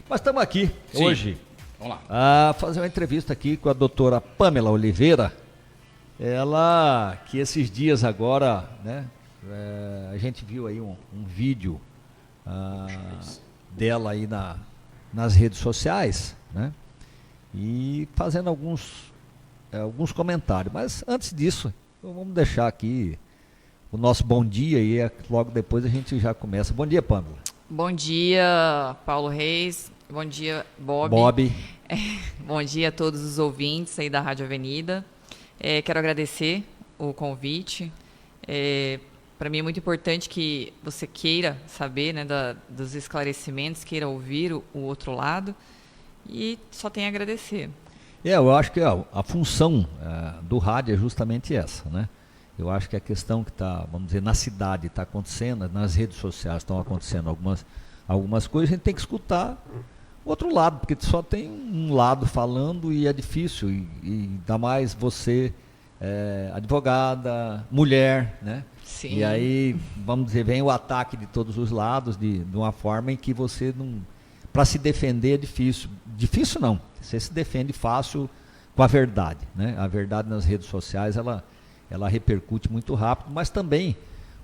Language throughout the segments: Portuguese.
Mas estamos aqui hoje. Vamos lá. A fazer uma entrevista aqui com a doutora Pamela Oliveira. Ela, que esses dias agora, né, a gente viu aí um vídeo dela aí nas redes sociais, né, e fazendo alguns comentários. Mas antes disso, vamos deixar aqui o nosso bom dia e logo depois a gente já começa. Bom dia, Pamela. Bom dia, Paulo Reis. Bom dia, Bob. Bom dia a todos os ouvintes aí da Rádio Avenida. Quero agradecer o convite. Para mim é muito importante que você queira saber, né, dos esclarecimentos, queira ouvir o outro lado, e só tenho a agradecer. Eu acho que a função do rádio é justamente essa, né? Eu acho que a questão que está, vamos dizer, na cidade está acontecendo, nas redes sociais estão acontecendo algumas coisas, a gente tem que escutar o outro lado, porque só tem um lado falando e é difícil, e ainda mais você, advogada, mulher, né? Sim. E aí, vamos dizer, vem o ataque de todos os lados, de uma forma em que você não... Para se defender é difícil. Difícil não, você se defende fácil com a verdade, né? A verdade nas redes sociais, ela repercute muito rápido, mas também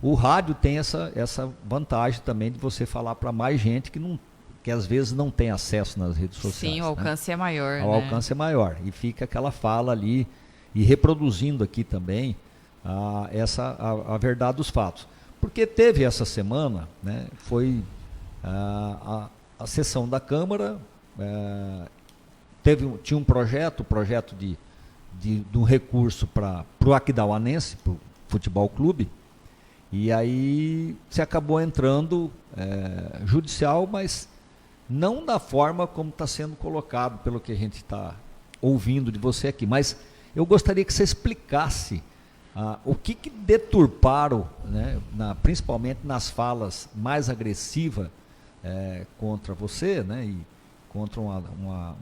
o rádio tem essa vantagem também de você falar para mais gente que às vezes não tem acesso nas redes sociais. Sim, o alcance, né, é maior. O alcance é maior, e fica aquela fala ali, e reproduzindo aqui também a verdade dos fatos. Porque teve essa semana, né, foi a sessão da Câmara, tinha um projeto de um recurso para o Aquidauanense, para o Futebol Clube, e aí se acabou entrando judicial, mas não da forma como está sendo colocado, pelo que a gente está ouvindo de você aqui. Mas eu gostaria que você explicasse o que deturparam, né, principalmente nas falas mais agressivas contra você, né, e contra uma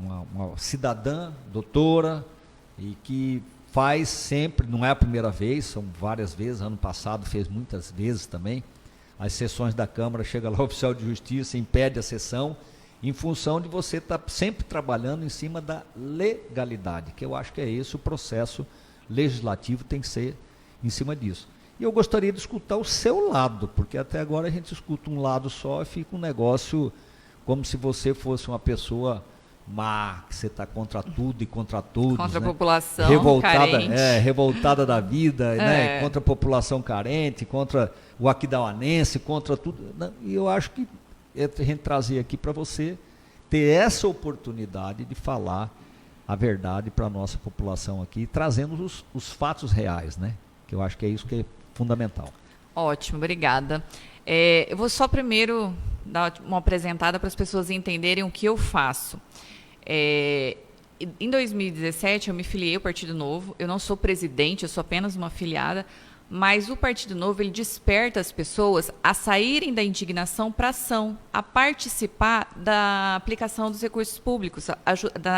cidadã, doutora, e que faz sempre, não é a primeira vez, são várias vezes, ano passado fez muitas vezes também, as sessões da Câmara, chega lá o oficial de justiça, impede a sessão, em função de você estar sempre trabalhando em cima da legalidade, que eu acho que é esse o processo legislativo, tem que ser em cima disso. E eu gostaria de escutar o seu lado, porque até agora a gente escuta um lado só e fica um negócio como se você fosse uma pessoa má, que você está contra tudo e contra todos. Contra a né? população carente. Revoltada da vida, né? Contra a população carente, contra o aquidauanense, contra tudo. E eu acho que a gente trazer aqui para você ter essa oportunidade de falar a verdade para a nossa população aqui, trazendo os fatos reais, né? Que eu acho que é isso que é fundamental. Ótimo, obrigada. Eu vou só primeiro dar uma apresentada para as pessoas entenderem o que eu faço. Em 2017 eu me filiei ao Partido Novo. Eu não sou presidente, eu sou apenas uma afiliada, mas o Partido Novo, ele desperta as pessoas a saírem da indignação para a ação, a participar da aplicação dos recursos públicos,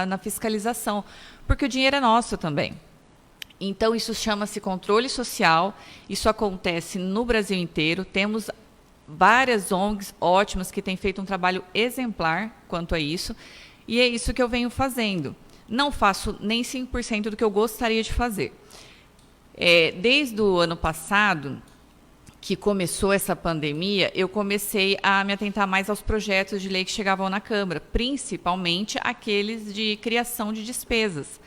na fiscalização, porque o dinheiro é nosso também. Então, isso chama-se controle social, isso acontece no Brasil inteiro, temos várias ONGs ótimas que têm feito um trabalho exemplar quanto a isso, e é isso que eu venho fazendo. Não faço nem 5% do que eu gostaria de fazer. Desde o ano passado, que começou essa pandemia, eu comecei a me atentar mais aos projetos de lei que chegavam na Câmara, principalmente aqueles de criação de despesas.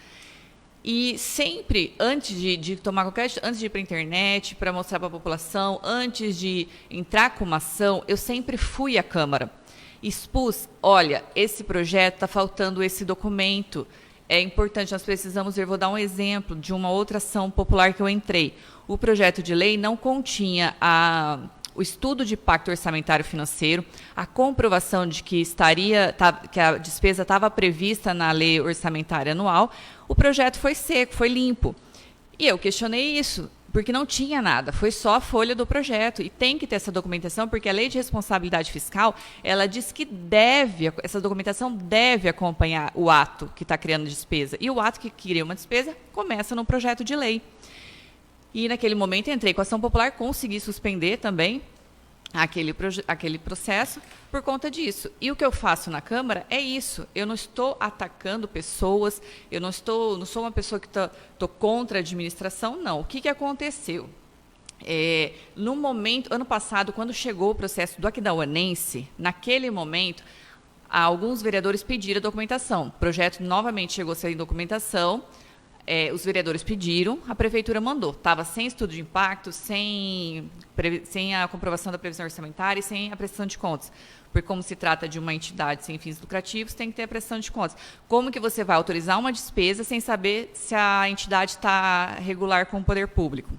E sempre, antes de tomar qualquer atitude, antes de ir para a internet, para mostrar para a população, antes de entrar com uma ação, eu sempre fui à Câmara. Expus, olha, esse projeto está faltando esse documento, é importante, nós precisamos ver, vou dar um exemplo de uma outra ação popular que eu entrei. O projeto de lei não continha o estudo de pacto orçamentário financeiro, a comprovação de que a despesa estava prevista na lei orçamentária anual. O projeto foi seco, foi limpo. E eu questionei isso, porque não tinha nada, foi só a folha do projeto. E tem que ter essa documentação, porque a lei de responsabilidade fiscal, ela diz que essa documentação deve acompanhar o ato que está criando despesa. E o ato que cria uma despesa começa no projeto de lei. E naquele momento entrei com a ação popular, consegui suspender também aquele processo por conta disso. E o que eu faço na Câmara é isso. Eu não estou atacando pessoas, eu não sou uma pessoa que estou contra a administração, não. O que aconteceu? No momento, ano passado, quando chegou o processo do Aquidauanense, naquele momento, alguns vereadores pediram a documentação. O projeto novamente chegou sem documentação, os vereadores pediram, a prefeitura mandou. Estava sem estudo de impacto, sem a comprovação da previsão orçamentária e sem a prestação de contas. Porque como se trata de uma entidade sem fins lucrativos, tem que ter a prestação de contas. Como que você vai autorizar uma despesa sem saber se a entidade está regular com o poder público?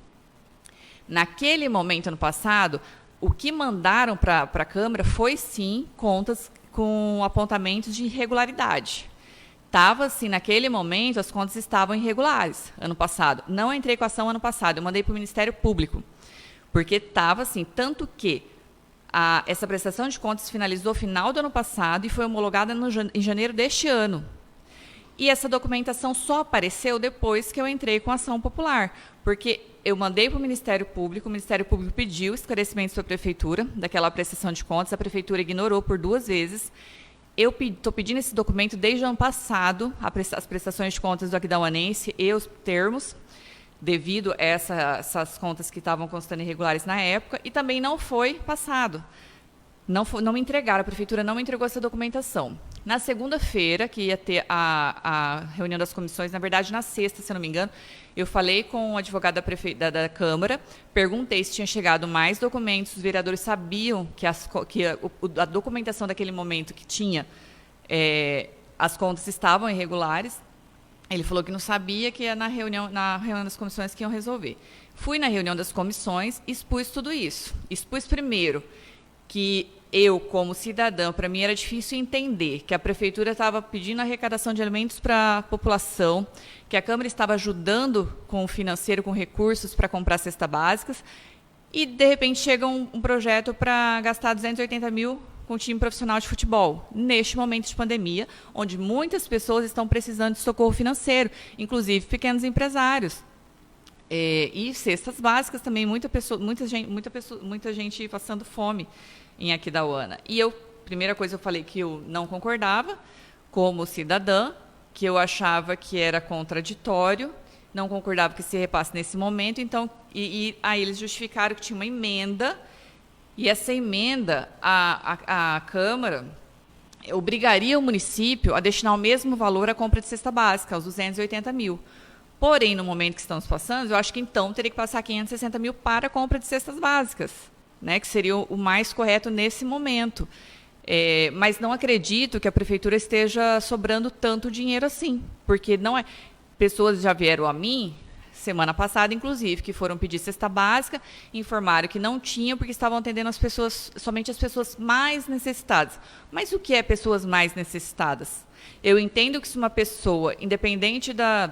Naquele momento, ano passado, o que mandaram para a Câmara foi, sim, contas com apontamentos de irregularidade. Estava, assim, naquele momento, as contas estavam irregulares, ano passado. Não entrei com a ação ano passado, eu mandei para o Ministério Público, porque estava assim, tanto que essa prestação de contas finalizou no final do ano passado e foi homologada em janeiro deste ano. E essa documentação só apareceu depois que eu entrei com a ação popular, porque eu mandei para o Ministério Público pediu esclarecimentos para a Prefeitura, daquela prestação de contas, a Prefeitura ignorou por 2 vezes. Eu estou pedindo esse documento desde o ano passado, as prestações de contas do Aquidauanense e os termos, devido a essas contas que estavam constando irregulares na época, e também não foi passado. Não me entregaram, a Prefeitura não me entregou essa documentação. Na segunda-feira, que ia ter a reunião das comissões, na verdade, na sexta, se eu não me engano, eu falei com o advogado da Câmara, perguntei se tinha chegado mais documentos, os vereadores sabiam que a documentação daquele momento que tinha, as contas estavam irregulares. Ele falou que não sabia, que ia na reunião das comissões que iam resolver. Fui na reunião das comissões, expus tudo isso. Expus primeiro que eu, como cidadã, para mim era difícil entender que a Prefeitura estava pedindo arrecadação de alimentos para a população, que a Câmara estava ajudando com o financeiro, com recursos para comprar cestas básicas, e, de repente, chega um projeto para gastar 280 mil com um time profissional de futebol, neste momento de pandemia, onde muitas pessoas estão precisando de socorro financeiro, inclusive pequenos empresários. E cestas básicas também, muita gente passando fome em Aquidauana. E primeira coisa eu falei que eu não concordava, como cidadã, que eu achava que era contraditório, não concordava que se repasse nesse momento, então, aí eles justificaram que tinha uma emenda, e essa emenda, a Câmara obrigaria o município a destinar o mesmo valor à compra de cesta básica, aos 280 mil. Porém, no momento que estamos passando, eu acho que então teria que passar 560 mil para a compra de cestas básicas, né, que seria o mais correto nesse momento. Mas não acredito que a Prefeitura esteja sobrando tanto dinheiro assim, porque não é. Pessoas já vieram a mim, semana passada, inclusive, que foram pedir cesta básica, informaram que não tinham porque estavam atendendo somente as pessoas mais necessitadas. Mas o que é pessoas mais necessitadas? Eu entendo que se uma pessoa, independente da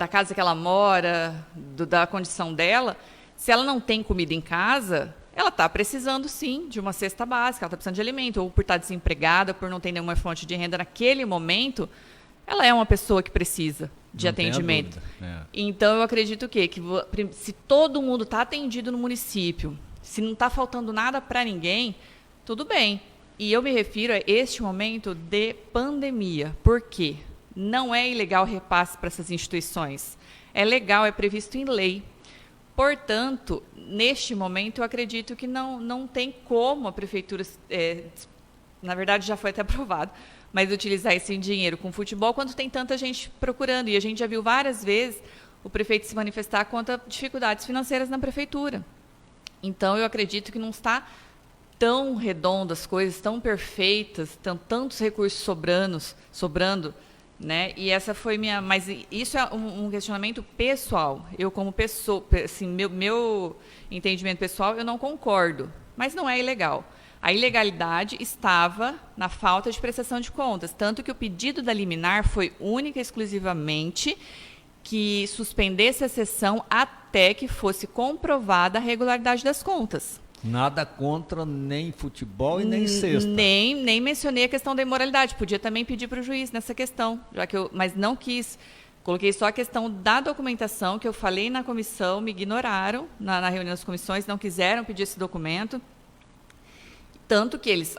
casa que ela mora, da condição dela, se ela não tem comida em casa, ela está precisando, sim, de uma cesta básica, ela está precisando de alimento, ou por estar desempregada, por não ter nenhuma fonte de renda naquele momento, ela é uma pessoa que precisa de atendimento. Então, eu acredito que se todo mundo está atendido no município, se não está faltando nada para ninguém, tudo bem. E eu me refiro a este momento de pandemia. Por quê? Não é ilegal repasse para essas instituições. É legal, é previsto em lei. Portanto, neste momento, eu acredito que não tem como a Prefeitura, na verdade já foi até aprovado, mas utilizar esse dinheiro com futebol quando tem tanta gente procurando. E a gente já viu várias vezes o prefeito se manifestar contra dificuldades financeiras na Prefeitura. Então, eu acredito que não está tão redondo as coisas, tão perfeitas, tantos recursos sobrando, né? E essa foi mas isso é um questionamento pessoal. Eu, como pessoa, assim, meu entendimento pessoal, eu não concordo, mas não é ilegal. A ilegalidade estava na falta de prestação de contas, tanto que o pedido da liminar foi única e exclusivamente que suspendesse a sessão até que fosse comprovada a regularidade das contas. Nada contra nem futebol e nem cesta. Nem mencionei a questão da imoralidade. Podia também pedir para o juiz nessa questão, mas não quis. Coloquei só a questão da documentação, que eu falei na comissão, me ignoraram na reunião das comissões, não quiseram pedir esse documento. Tanto que eles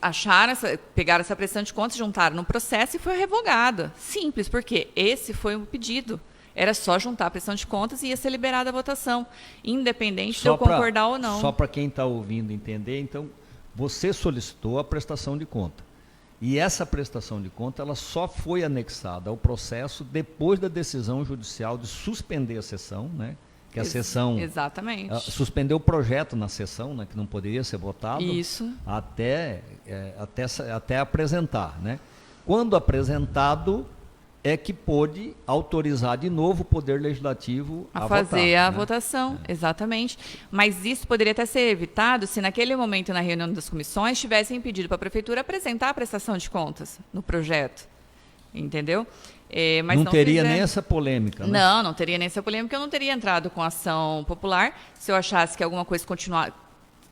pegaram essa prestação de contas, juntaram no processo e foi revogada. Simples, porque esse foi o pedido. Era só juntar a prestação de contas e ia ser liberada a votação, independente de eu concordar ou não. Só para quem está ouvindo entender, então, você solicitou a prestação de conta. E essa prestação de conta ela só foi anexada ao processo depois da decisão judicial de suspender a sessão, né? Que a sessão exatamente suspendeu o projeto na sessão, né, que não poderia ser votado, isso, até apresentar, né? Quando apresentado é que pôde autorizar de novo o Poder Legislativo a fazer votar, a né? votação, exatamente. Mas isso poderia até ser evitado se naquele momento na reunião das comissões tivessem pedido para a Prefeitura apresentar a prestação de contas no projeto, entendeu? Mas não teria nem essa polêmica, né? Não teria nem essa polêmica, eu não teria entrado com ação popular. Se eu achasse que alguma coisa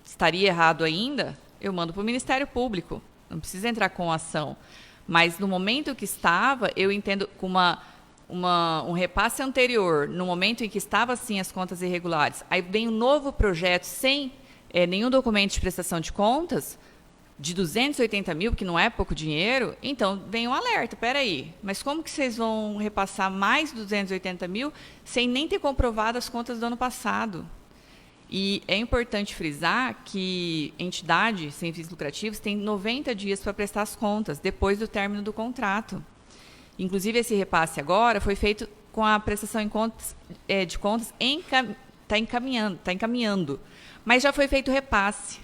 estaria errado ainda, eu mando para o Ministério Público, não precisa entrar com ação. Mas no momento que estava, eu entendo com um repasse anterior, no momento em que estava assim as contas irregulares, aí vem um novo projeto sem nenhum documento de prestação de contas, de 280 mil, que não é pouco dinheiro, então vem um alerta, peraí, mas como que vocês vão repassar mais 280 mil sem nem ter comprovado as contas do ano passado? E é importante frisar que entidades sem fins lucrativos têm 90 dias para prestar as contas, depois do término do contrato. Inclusive, esse repasse agora foi feito com a prestação de contas está encaminhando, mas já foi feito o repasse.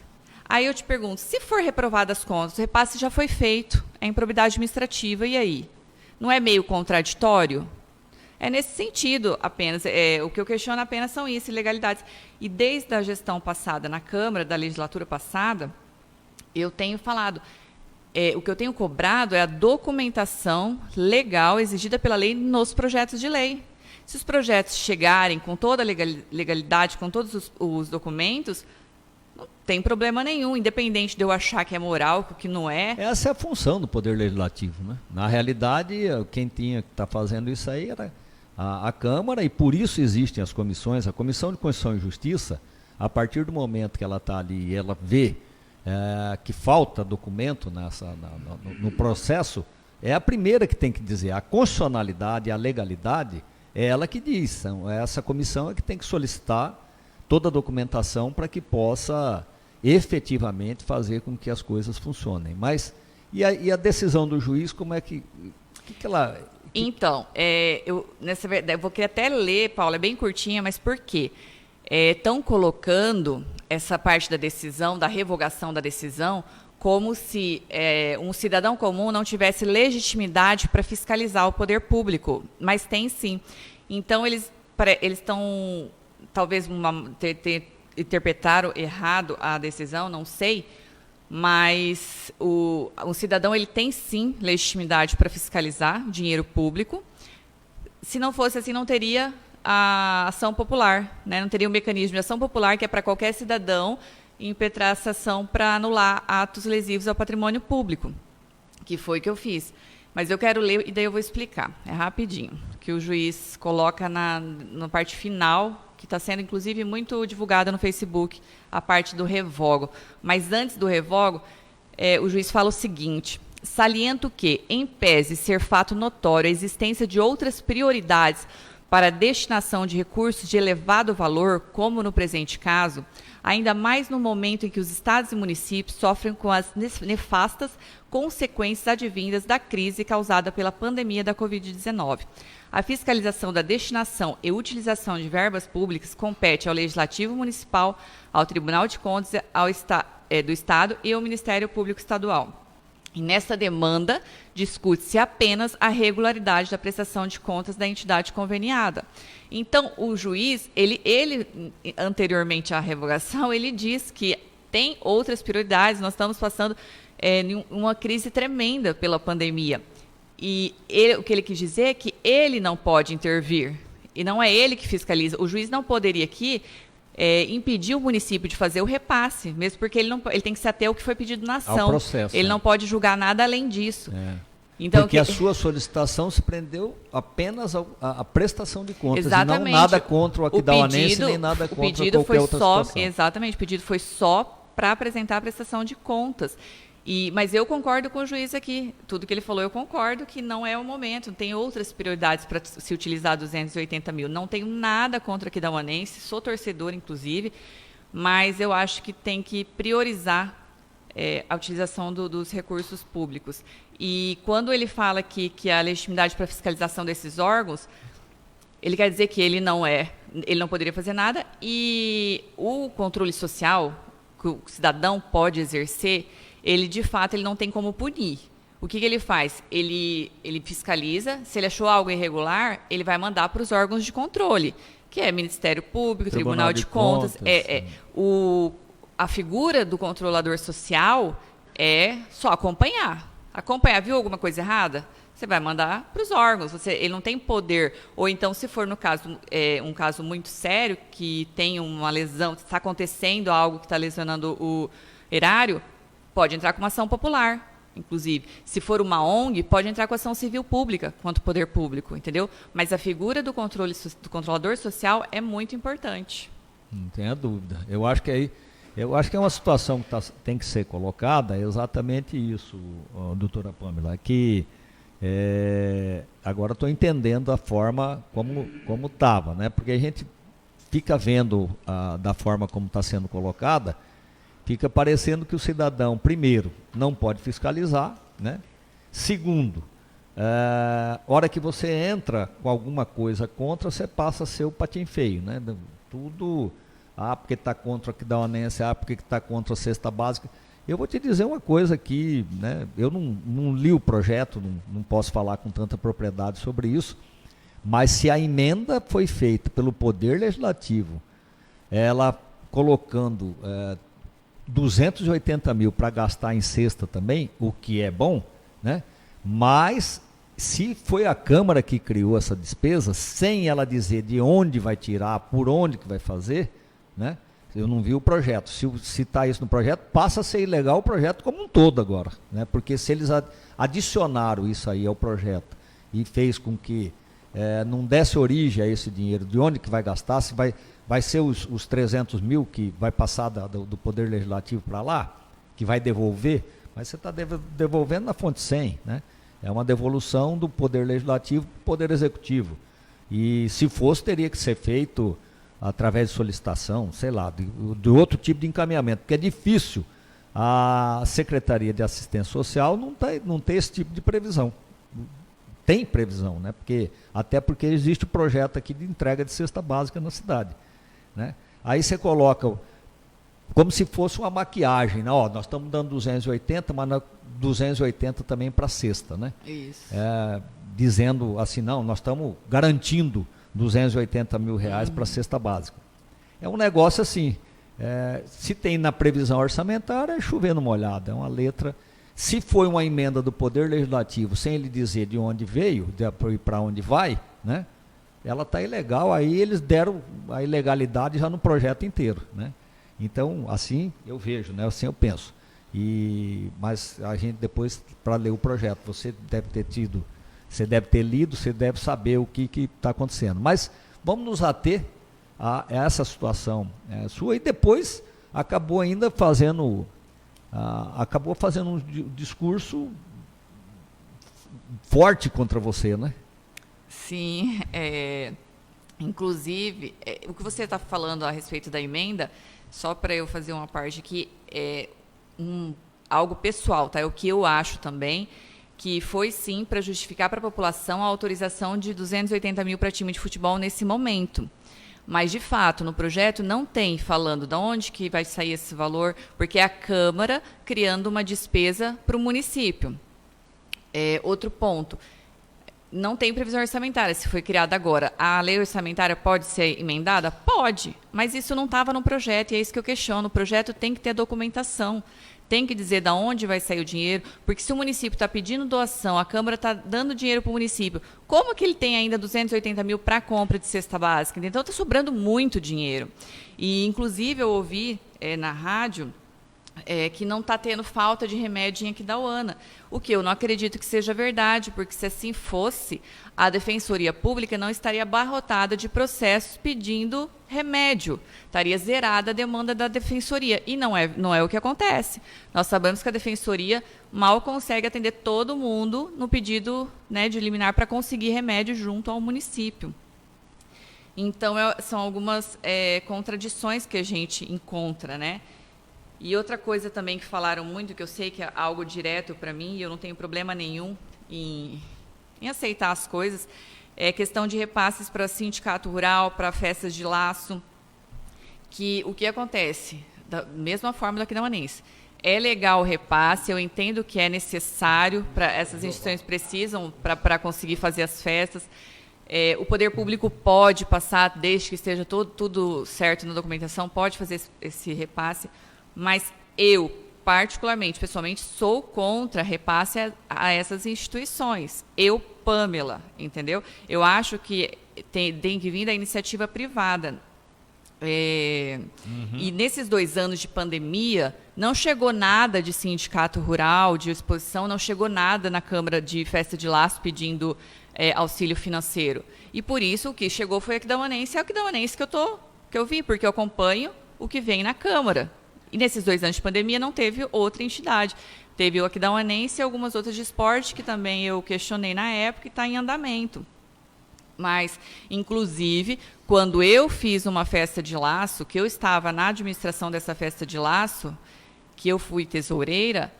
Aí eu te pergunto, se for reprovadas as contas, o repasse já foi feito, é improbidade administrativa, e aí? Não é meio contraditório? É nesse sentido apenas. O que eu questiono apenas são isso, ilegalidades. E desde a gestão passada na Câmara, da legislatura passada, eu tenho falado, o que eu tenho cobrado é a documentação legal exigida pela lei nos projetos de lei. Se os projetos chegarem com toda a legalidade, com todos os documentos, não tem problema nenhum, independente de eu achar que é moral, que não é. Essa é a função do Poder Legislativo, né? Na realidade, quem tinha que estar fazendo isso aí era a Câmara, e por isso existem as comissões. A Comissão de Constituição e Justiça, a partir do momento que ela está ali e ela vê que falta documento no processo, é a primeira que tem que dizer. A constitucionalidade e a legalidade é ela que diz. Essa comissão é que tem que solicitar toda a documentação para que possa efetivamente fazer com que as coisas funcionem. Mas, e a decisão do juiz, como é que ela... Então, eu vou querer até ler, Paula, é bem curtinha, mas por quê? Estão colocando essa parte da decisão, da revogação da decisão, como se um cidadão comum não tivesse legitimidade para fiscalizar o poder público, mas tem sim. Então, eles estão... talvez interpretaram errado a decisão, não sei, mas o cidadão ele tem sim legitimidade para fiscalizar dinheiro público. Se não fosse assim, não teria a ação popular, né? Não teria um mecanismo de ação popular que é para qualquer cidadão impetrar essa ação para anular atos lesivos ao patrimônio público, que foi o que eu fiz. Mas eu quero ler e daí eu vou explicar, é rapidinho, que o juiz coloca na parte final, que está sendo, inclusive, muito divulgada no Facebook, a parte do revogo. Mas antes do revogo, o juiz fala o seguinte: saliento que, em pese ser fato notório a existência de outras prioridades para a destinação de recursos de elevado valor, como no presente caso, ainda mais no momento em que os estados e municípios sofrem com as nefastas consequências advindas da crise causada pela pandemia da Covid-19. A fiscalização da destinação e utilização de verbas públicas compete ao Legislativo Municipal, ao Tribunal de Contas do Estado e ao Ministério Público Estadual. E nesta demanda, discute-se apenas a regularidade da prestação de contas da entidade conveniada. Então, o juiz, ele anteriormente à revogação, ele diz que tem outras prioridades, nós estamos passando uma crise tremenda pela pandemia. E o que ele quis dizer é que ele não pode intervir, e não é ele que fiscaliza. O juiz não poderia aqui impedir o município de fazer o repasse, mesmo porque ele tem que se ater ao que foi pedido na ação. Ao processo, ele não pode julgar nada além disso. Então, porque a sua solicitação se prendeu apenas à prestação de contas, exatamente. E não nada contra o Aquidauanense, nem nada contra qualquer outra situação. Exatamente, o pedido foi só para apresentar a prestação de contas. Mas eu concordo com o juiz aqui. Tudo que ele falou, eu concordo que não é o momento. Tem outras prioridades para se utilizar 280 mil. Não tenho nada contra a Aquidauanense, sou torcedor, inclusive, mas eu acho que tem que priorizar a utilização dos recursos públicos. E quando ele fala que a legitimidade para fiscalização desses órgãos, ele quer dizer que ele não poderia fazer nada, e o controle social que o cidadão pode exercer, ele, de fato, ele não tem como punir. O que ele faz? Ele fiscaliza, se ele achou algo irregular, ele vai mandar para os órgãos de controle, que é Ministério Público, Tribunal de Contas. A figura do controlador social é só acompanhar. Acompanhar, viu alguma coisa errada? Você vai mandar para os órgãos. Ele não tem poder. Ou então, se for no caso, um caso muito sério, que tem uma lesão, está acontecendo algo que está lesionando o erário, pode entrar com uma ação popular, inclusive. Se for uma ONG, pode entrar com ação civil pública, quanto poder público, entendeu? Mas a figura do controlador social é muito importante. Não tenha dúvida. Eu acho que é uma situação que tem que ser colocada, é exatamente isso, doutora Pamela, que agora estou entendendo a forma como estava, né? Porque a gente fica vendo da forma como está sendo colocada, fica parecendo que o cidadão, primeiro, não pode fiscalizar, né? Segundo, hora que você entra com alguma coisa contra, você passa a ser o patim feio, né? Tudo, porque está contra o Aquidauanense, porque está contra a cesta básica. Eu vou te dizer uma coisa aqui, né? Eu não li o projeto, não posso falar com tanta propriedade sobre isso, mas se a emenda foi feita pelo Poder Legislativo, ela colocando 280 mil para gastar em cesta também, o que é bom, né? Mas se foi a Câmara que criou essa despesa, sem ela dizer de onde vai tirar, por onde que vai fazer, né? Eu não vi o projeto. Se está isso no projeto, passa a ser ilegal o projeto como um todo agora, né? Porque se eles adicionaram isso aí ao projeto e fez com que não desse origem a esse dinheiro, de onde que vai gastar, se vai ser os 300 mil que vai passar do Poder Legislativo para lá, que vai devolver, mas você está devolvendo na fonte 100, né? É uma devolução do Poder Legislativo para o Poder Executivo. E se fosse, teria que ser feito através de solicitação, sei lá, de outro tipo de encaminhamento, porque é difícil a Secretaria de Assistência Social não ter esse tipo de previsão. Tem previsão, né? Até porque existe o projeto aqui de entrega de cesta básica na cidade, né? Aí você coloca como se fosse uma maquiagem, né? Nós estamos dando 280, mas 280 também para cesta, né? Isso. Dizendo assim, não, nós estamos garantindo 280 mil reais para a cesta básica. É um negócio assim, se tem na previsão orçamentária, é chovendo molhado, é uma letra. Se foi uma emenda do Poder Legislativo, sem ele dizer de onde veio e para onde vai, né? Ela está ilegal, aí eles deram a ilegalidade já no projeto inteiro, né? Então, assim eu vejo, né? Assim eu penso. Mas a gente depois, para ler o projeto, você deve ter lido, você deve saber o que está acontecendo. Mas vamos nos ater a essa situação sua, e depois acabou ainda fazendo um discurso forte contra você, né? Sim, inclusive, o que você está falando a respeito da emenda, só para eu fazer uma parte aqui, algo pessoal, tá? É o que eu acho também, que foi sim para justificar para a população a autorização de 280 mil para time de futebol nesse momento. Mas, de fato, no projeto não tem falando de onde que vai sair esse valor, porque é a Câmara criando uma despesa para o município. Outro ponto, não tem previsão orçamentária, se foi criada agora. A lei orçamentária pode ser emendada? Pode, mas isso não estava no projeto, e é isso que eu questiono. O projeto tem que ter documentação, tem que dizer de onde vai sair o dinheiro, porque se o município está pedindo doação, a Câmara está dando dinheiro para o município, como que ele tem ainda 280 mil para compra de cesta básica? Então está sobrando muito dinheiro. E, inclusive, eu ouvi na rádio que não está tendo falta de remédio em Aquidauana. O que eu não acredito que seja verdade, porque se assim fosse, a Defensoria Pública não estaria abarrotada de processos pedindo remédio. Estaria zerada a demanda da Defensoria. E não é o que acontece. Nós sabemos que a Defensoria mal consegue atender todo mundo no pedido, né, de liminar para conseguir remédio junto ao município. Então, são algumas contradições que a gente encontra, né? E outra coisa também que falaram muito, que eu sei que é algo direto para mim, e eu não tenho problema nenhum em aceitar as coisas, é questão de repasses para sindicato rural, para festas de laço, que o que acontece? Da mesma forma do Aquidauanense. É legal o repasse, eu entendo que é necessário, para essas instituições precisam para conseguir fazer as festas. O poder público pode passar, desde que esteja tudo certo na documentação, pode fazer esse repasse, mas eu, particularmente, pessoalmente, sou contra repasse a essas instituições. Eu, Pamela, entendeu? Eu acho que tem que vir da iniciativa privada. E nesses 2 anos de pandemia, não chegou nada de sindicato rural, de exposição, não chegou nada na Câmara de Festa de Laço pedindo auxílio financeiro. E por isso o que chegou foi a Aquidauanense, que eu vi, porque eu acompanho o que vem na Câmara. E nesses 2 anos de pandemia não teve outra entidade. Teve o Aquidauanense e algumas outras de esporte, que também eu questionei na época e está em andamento. Mas, inclusive, quando eu fiz uma festa de laço, que eu estava na administração dessa festa de laço, que eu fui tesoureira,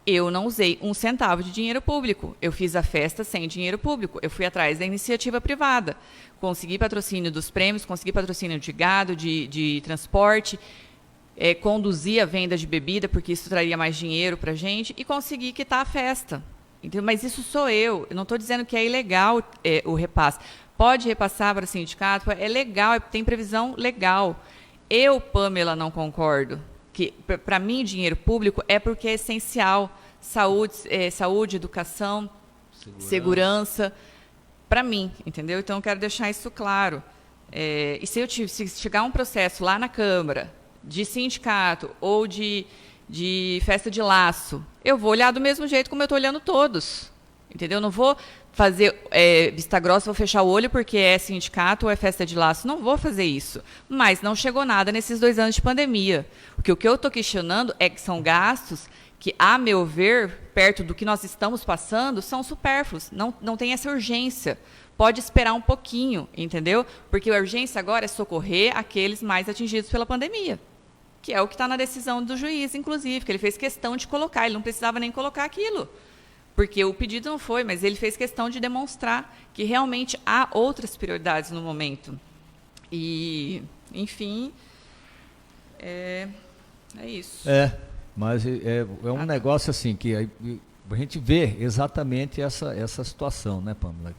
eu não usei 1 centavo de dinheiro público. Eu fiz a festa sem dinheiro público. Eu fui atrás da iniciativa privada. Consegui patrocínio dos prêmios, consegui patrocínio de gado, de transporte, conduzir a venda de bebida, porque isso traria mais dinheiro para a gente, e consegui quitar a festa. Entendeu? Mas isso sou eu. Eu não estou dizendo que é ilegal o repasse. Pode repassar para o sindicato, é legal, tem previsão legal. Eu, Pamela, não concordo. Que para mim, dinheiro público é porque é essencial. Saúde, educação, segurança. Para mim, entendeu? Então, eu quero deixar isso claro. E se chegar um processo lá na Câmara, de sindicato ou de festa de laço, eu vou olhar do mesmo jeito como eu estou olhando todos. Entendeu? Eu não vou fazer vista grossa, vou fechar o olho porque é sindicato ou é festa de laço. Não vou fazer isso. Mas não chegou nada nesses 2 anos de pandemia. O que eu estou questionando é que são gastos que, a meu ver, perto do que nós estamos passando, são supérfluos. Não tem essa urgência. Pode esperar um pouquinho, entendeu? Porque a urgência agora é socorrer aqueles mais atingidos pela pandemia, que é o que está na decisão do juiz, inclusive, que ele fez questão de colocar. Ele não precisava nem colocar aquilo, porque o pedido não foi, mas ele fez questão de demonstrar que realmente há outras prioridades no momento. E, enfim, é isso. Mas é um negócio assim, que a gente vê exatamente essa situação, né, Pamela?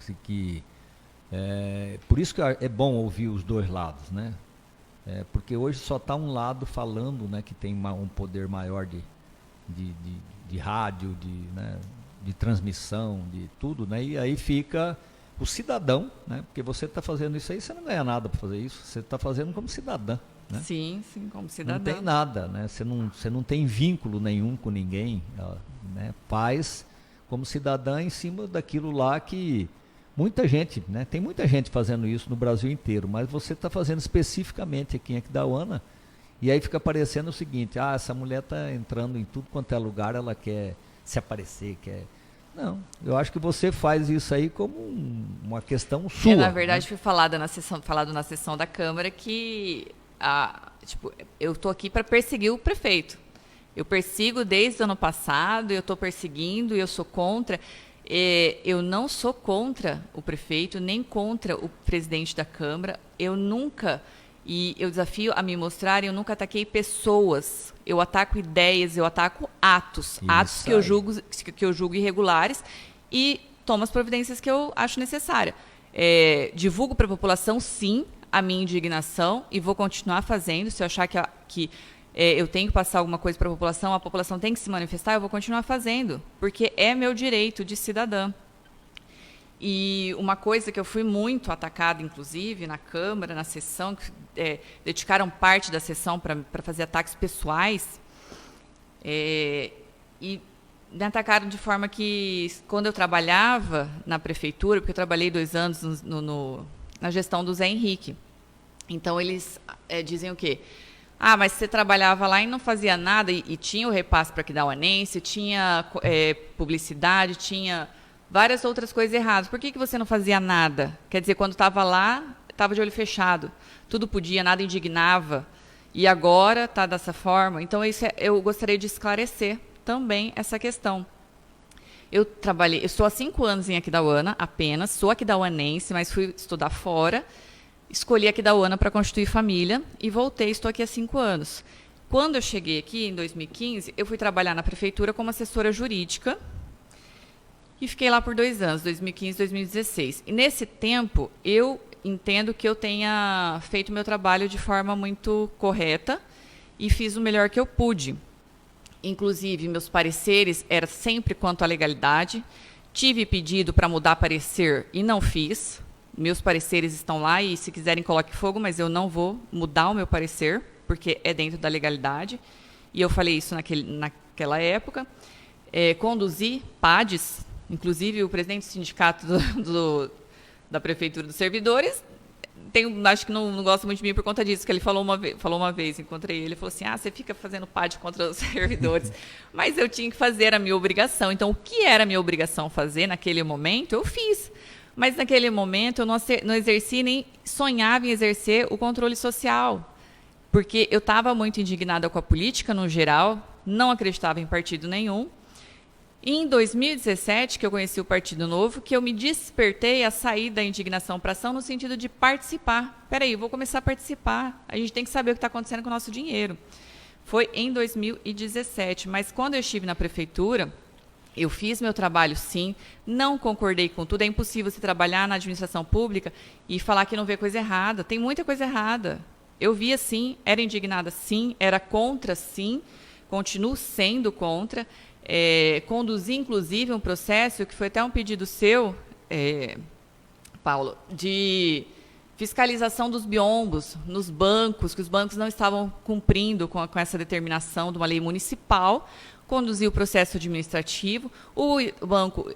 Por isso que é bom ouvir os 2 lados, né? Porque hoje só está um lado falando, né, que tem um poder maior de rádio, de transmissão, de tudo, né? E aí fica o cidadão, né? Porque você está fazendo isso aí, você não ganha nada para fazer isso, você está fazendo como cidadã, né? Sim, como cidadã. Não tem nada, né? Você não tem vínculo nenhum com ninguém, né? Faz como cidadã em cima daquilo lá que muita gente, né? Tem muita gente fazendo isso no Brasil inteiro, mas você está fazendo especificamente aqui em Aquidauana, e aí fica parecendo o seguinte: essa mulher está entrando em tudo quanto é lugar, ela quer se aparecer, quer... Não, eu acho que você faz isso aí como uma questão sua. Na verdade, né? foi falado na sessão da Câmara que eu estou aqui para perseguir o prefeito. Eu persigo desde o ano passado, eu estou perseguindo, eu sou contra. Eu não sou contra o prefeito, nem contra o presidente da Câmara. Eu nunca, e eu desafio a me mostrar, eu nunca ataquei pessoas. Eu ataco ideias, eu ataco atos que eu julgo irregulares, e tomo as providências que eu acho necessárias. Divulgo para a população, sim, a minha indignação, e vou continuar fazendo. Se eu achar que eu tenho que passar alguma coisa para a população tem que se manifestar, eu vou continuar fazendo, porque é meu direito de cidadã. E uma coisa que eu fui muito atacada, inclusive, na Câmara, na sessão, que dedicaram parte da sessão para fazer ataques pessoais, E me atacaram de forma que, quando eu trabalhava na prefeitura, porque eu trabalhei 2 anos na gestão do Zé Henrique, então eles dizem o quê? Ah, mas você trabalhava lá e não fazia nada, e tinha o repasse para Aquidauanense, tinha publicidade, tinha várias outras coisas erradas. Por que você não fazia nada? Quer dizer, quando estava lá, estava de olho fechado. Tudo podia, nada indignava. E agora está dessa forma. Então, eu gostaria de esclarecer também essa questão. Eu estou há 5 anos em Aquidauana apenas, sou aquidauanense, mas fui estudar fora. Escolhi Aquidauana para constituir família e voltei, estou aqui há 5 anos. Quando eu cheguei aqui, em 2015, eu fui trabalhar na prefeitura como assessora jurídica e fiquei lá por 2 anos, 2015 e 2016. E nesse tempo, eu entendo que eu tenha feito meu trabalho de forma muito correta e fiz o melhor que eu pude. Inclusive, meus pareceres eram sempre quanto à legalidade. Tive pedido para mudar parecer e não fiz. Meus pareceres estão lá e, se quiserem, coloque fogo, mas eu não vou mudar o meu parecer, porque é dentro da legalidade. E eu falei isso naquela época. Conduzi PADs, inclusive o presidente do sindicato da Prefeitura dos Servidores, acho que não gosta muito de mim por conta disso, que ele falou uma vez, encontrei ele, falou assim, você fica fazendo PAD contra os servidores. Mas eu tinha que fazer a minha obrigação. Então, o que era a minha obrigação fazer naquele momento, eu fiz. Mas naquele momento eu não exerci, nem sonhava em exercer o controle social, porque eu estava muito indignada com a política no geral, não acreditava em partido nenhum. E em 2017, que eu conheci o Partido Novo, que eu me despertei a sair da indignação para ação no sentido de participar. Peraí, eu vou começar a participar, a gente tem que saber o que está acontecendo com o nosso dinheiro. Foi em 2017, mas quando eu estive na prefeitura, eu fiz meu trabalho, sim, não concordei com tudo. É impossível você trabalhar na administração pública e falar que não vê coisa errada. Tem muita coisa errada. Eu via, sim, era indignada, sim, era contra, sim, continuo sendo contra. Conduzi, inclusive, um processo que foi até um pedido seu, Paulo, de fiscalização dos biombos nos bancos, que os bancos não estavam cumprindo com essa determinação de uma lei municipal. Conduzi o processo administrativo, o banco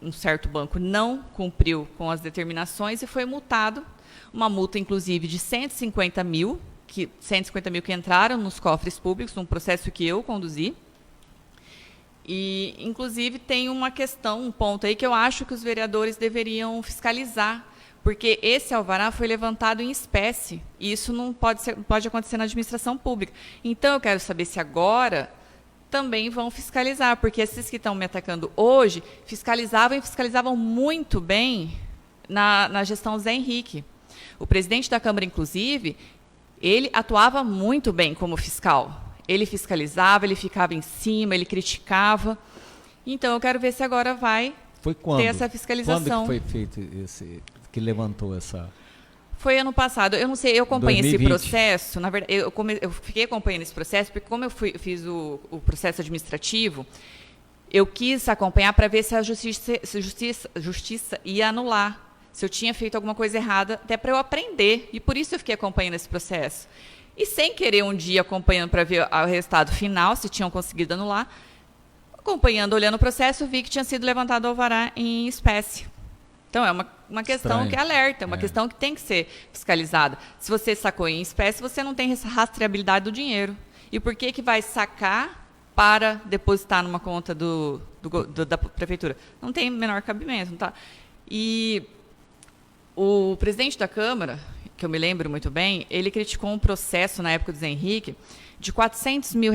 um certo banco não cumpriu com as determinações e foi multado, uma multa inclusive de 150 mil que entraram nos cofres públicos, num processo que eu conduzi. E, inclusive, tem uma questão, um ponto aí que eu acho que os vereadores deveriam fiscalizar, porque esse alvará foi levantado em espécie, e isso não pode acontecer na administração pública. Então, eu quero saber se agora também vão fiscalizar, porque esses que estão me atacando hoje fiscalizavam muito bem na gestão Zé Henrique. O presidente da Câmara, inclusive, ele atuava muito bem como fiscal. Ele fiscalizava, ele ficava em cima, ele criticava. Então, eu quero ver se agora vai ter essa fiscalização. Quando que foi feito que levantou essa... Foi ano passado. Eu não sei, eu acompanhei 2020. Esse processo. Na verdade, eu fiquei acompanhando esse processo, porque como eu fiz o processo administrativo, eu quis acompanhar para ver se a justiça ia anular, se eu tinha feito alguma coisa errada, até para eu aprender. E por isso eu fiquei acompanhando esse processo. E sem querer um dia acompanhando para ver o resultado final, se tinham conseguido anular, acompanhando, olhando o processo, vi que tinha sido levantado o alvará em espécie. Então, é uma questão Estranho. Que alerta, é uma questão que tem que ser fiscalizada. Se você sacou em espécie, você não tem rastreabilidade do dinheiro. E por que vai sacar para depositar numa conta da prefeitura? Não tem menor cabimento. Não tá? E o presidente da Câmara, que eu me lembro muito bem, ele criticou um processo na época do Zé Henrique de R$400 mil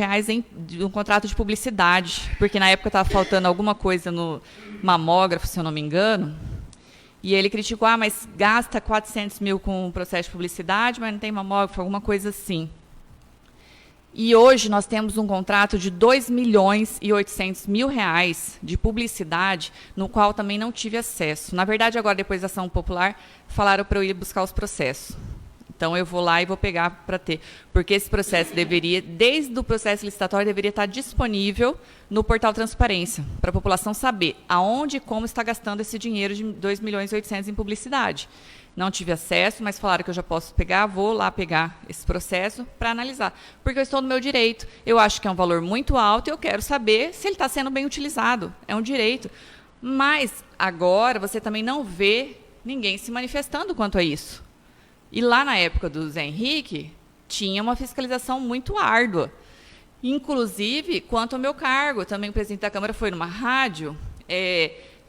de um contrato de publicidade, porque na época estava faltando alguma coisa no mamógrafo, se eu não me engano, e ele criticou, mas gasta 400 mil com o processo de publicidade, mas não tem mamógrafo, alguma coisa assim. E hoje nós temos um contrato de R$2.800.000 de publicidade, no qual também não tive acesso. Na verdade, agora, depois da ação popular, falaram para eu ir buscar os processos. Então, eu vou lá e vou pegar para ter. Porque esse processo deveria, desde o processo licitatório, deveria estar disponível no portal Transparência, para a população saber aonde e como está gastando esse dinheiro de 2,8 milhões em publicidade. Não tive acesso, mas falaram que eu já posso pegar, vou lá pegar esse processo para analisar. Porque eu estou no meu direito. Eu acho que é um valor muito alto e eu quero saber se ele está sendo bem utilizado. É um direito. Mas, agora, você também não vê ninguém se manifestando quanto a isso. E lá na época do Zé Henrique, tinha uma fiscalização muito árdua. Inclusive, quanto ao meu cargo, também o presidente da Câmara foi numa rádio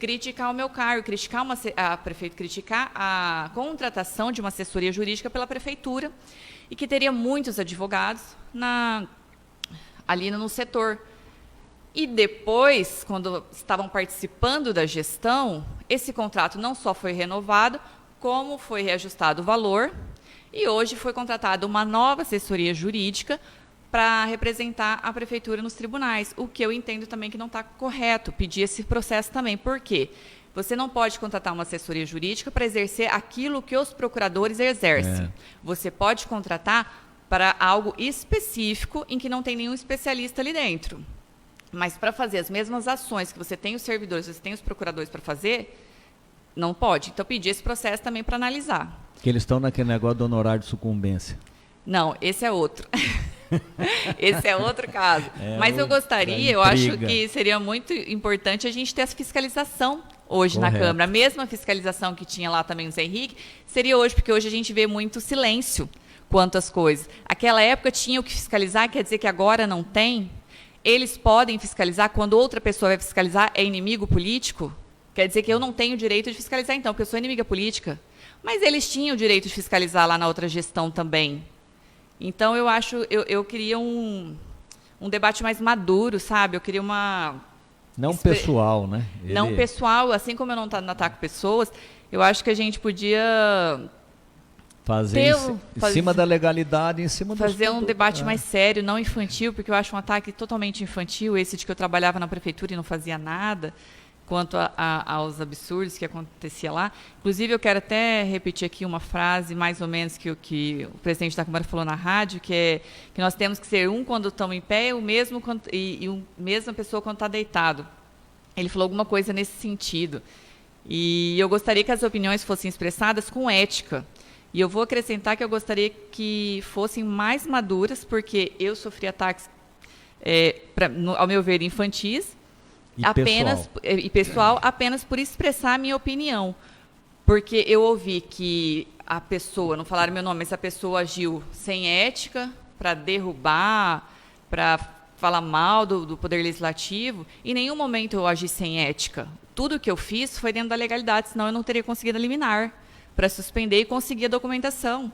criticar o meu cargo, criticar a contratação de uma assessoria jurídica pela prefeitura e que teria muitos advogados ali no setor. E depois, quando estavam participando da gestão, esse contrato não só foi renovado, como foi reajustado o valor, e hoje foi contratada uma nova assessoria jurídica para representar a prefeitura nos tribunais, o que eu entendo também que não está correto, pedir esse processo também. Por quê? Você não pode contratar uma assessoria jurídica para exercer aquilo que os procuradores exercem. Você pode contratar para algo específico em que não tem nenhum especialista ali dentro. Mas para fazer as mesmas ações que você tem os servidores, você tem os procuradores para fazer, não pode. Então, pedir esse processo também para analisar. Que eles estão naquele negócio do honorário de sucumbência. Não, esse é outro. Esse é outro caso. Mas eu gostaria, eu acho que seria muito importante a gente ter essa fiscalização hoje na Câmara. A mesma fiscalização que tinha lá também no Zé Henrique, seria hoje, porque hoje a gente vê muito silêncio quanto às coisas. Aquela época tinha o que fiscalizar, quer dizer que agora não tem? Eles podem fiscalizar quando outra pessoa vai fiscalizar, é inimigo político? Quer dizer que eu não tenho o direito de fiscalizar, então, porque eu sou inimiga política. Mas eles tinham o direito de fiscalizar lá na outra gestão também. Então, eu queria um debate mais maduro, sabe? Eu queria uma... Não pessoal, né? Não pessoal, assim como eu não ataco pessoas, eu acho que a gente podia... Fazer em cima da legalidade, em cima do... Fazer um debate mais sério, não infantil, porque eu acho um ataque totalmente infantil, esse de que eu trabalhava na prefeitura e não fazia nada, quanto aos absurdos que acontecia lá. Inclusive, eu quero até repetir aqui uma frase, mais ou menos, que o presidente da Câmara falou na rádio, que é que nós temos que ser um quando estamos em pé e a mesma pessoa quando está deitado. Ele falou alguma coisa nesse sentido. E eu gostaria que as opiniões fossem expressadas com ética. E eu vou acrescentar que eu gostaria que fossem mais maduras, porque eu sofri ataques, ao meu ver, infantis, pessoal, apenas por expressar a minha opinião. Porque eu ouvi que a pessoa, não falaram meu nome, mas a pessoa agiu sem ética para derrubar, para falar mal do Poder Legislativo. Em nenhum momento eu agi sem ética. Tudo que eu fiz foi dentro da legalidade, senão eu não teria conseguido liminar para suspender e conseguir a documentação.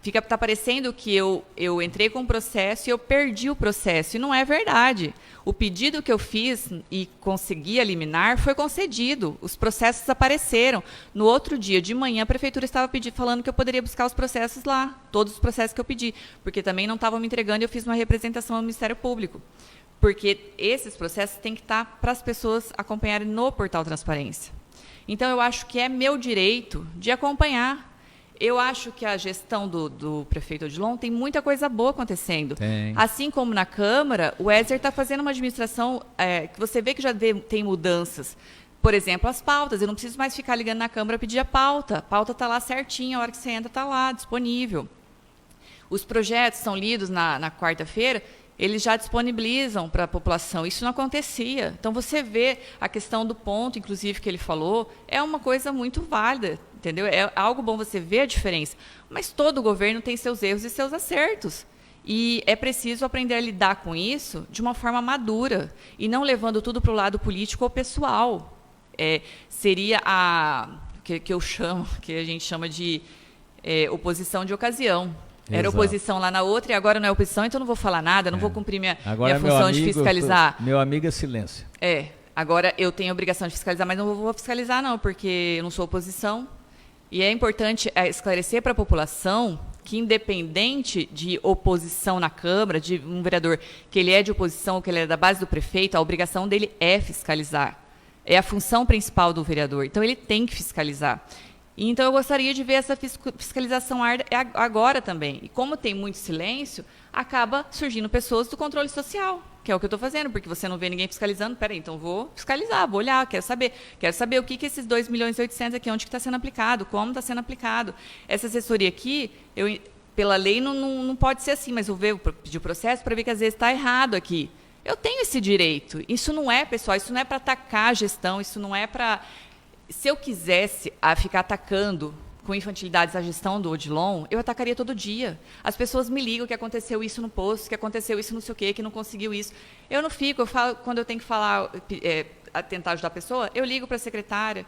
Está parecendo que eu entrei com o processo e eu perdi o processo. E não é verdade. O pedido que eu fiz e consegui eliminar foi concedido. Os processos apareceram. No outro dia, de manhã, a prefeitura estava falando que eu poderia buscar os processos lá. Todos os processos que eu pedi. Porque também não estavam me entregando e eu fiz uma representação no Ministério Público. Porque esses processos têm que estar para as pessoas acompanharem no portal Transparência. Então, eu acho que é meu direito de acompanhar. Eu acho que a gestão do prefeito Odilon tem muita coisa boa acontecendo. Tem. Assim como na Câmara, o Ézer está fazendo uma administração que você vê que já tem mudanças. Por exemplo, as pautas. Eu não preciso mais ficar ligando na Câmara pedir a pauta. A pauta está lá certinha, a hora que você entra está lá, disponível. Os projetos são lidos na quarta-feira, eles já disponibilizam para a população. Isso não acontecia. Então, você vê a questão do ponto, inclusive, que ele falou, é uma coisa muito válida, entendeu? É algo bom você ver a diferença. Mas todo governo tem seus erros e seus acertos. E é preciso aprender a lidar com isso de uma forma madura e não levando tudo para o lado político ou pessoal. Seria que a gente chama de oposição de ocasião. Era oposição lá na outra e agora não é oposição, então não vou falar nada, não vou cumprir minha função de fiscalizar. Meu amigo é silêncio. Agora eu tenho a obrigação de fiscalizar, mas não vou fiscalizar não, porque eu não sou oposição. E é importante esclarecer para a população que, independente de oposição na Câmara, de um vereador que ele é de oposição ou que ele é da base do prefeito, a obrigação dele é fiscalizar. É a função principal do vereador, então ele tem que fiscalizar. Então, eu gostaria de ver essa fiscalização agora também. E como tem muito silêncio, acaba surgindo pessoas do controle social, que é o que eu estou fazendo, porque você não vê ninguém fiscalizando. Peraí, então vou fiscalizar, vou olhar, quero saber o que esses 2.800.000 aqui, onde que está sendo aplicado, como está sendo aplicado. Essa assessoria aqui, pela lei não pode ser assim, mas eu vou pedir o processo para ver que às vezes está errado aqui. Eu tenho esse direito. Isso não é, pessoal, isso não é para atacar a gestão, isso não é para... Se eu quisesse ficar atacando com infantilidades a gestão do Odilon, eu atacaria todo dia. As pessoas me ligam que aconteceu isso no posto, que aconteceu isso não sei o quê, que não conseguiu isso. Eu não fico, eu falo, quando eu tenho que falar, tentar ajudar a pessoa, eu ligo para a secretária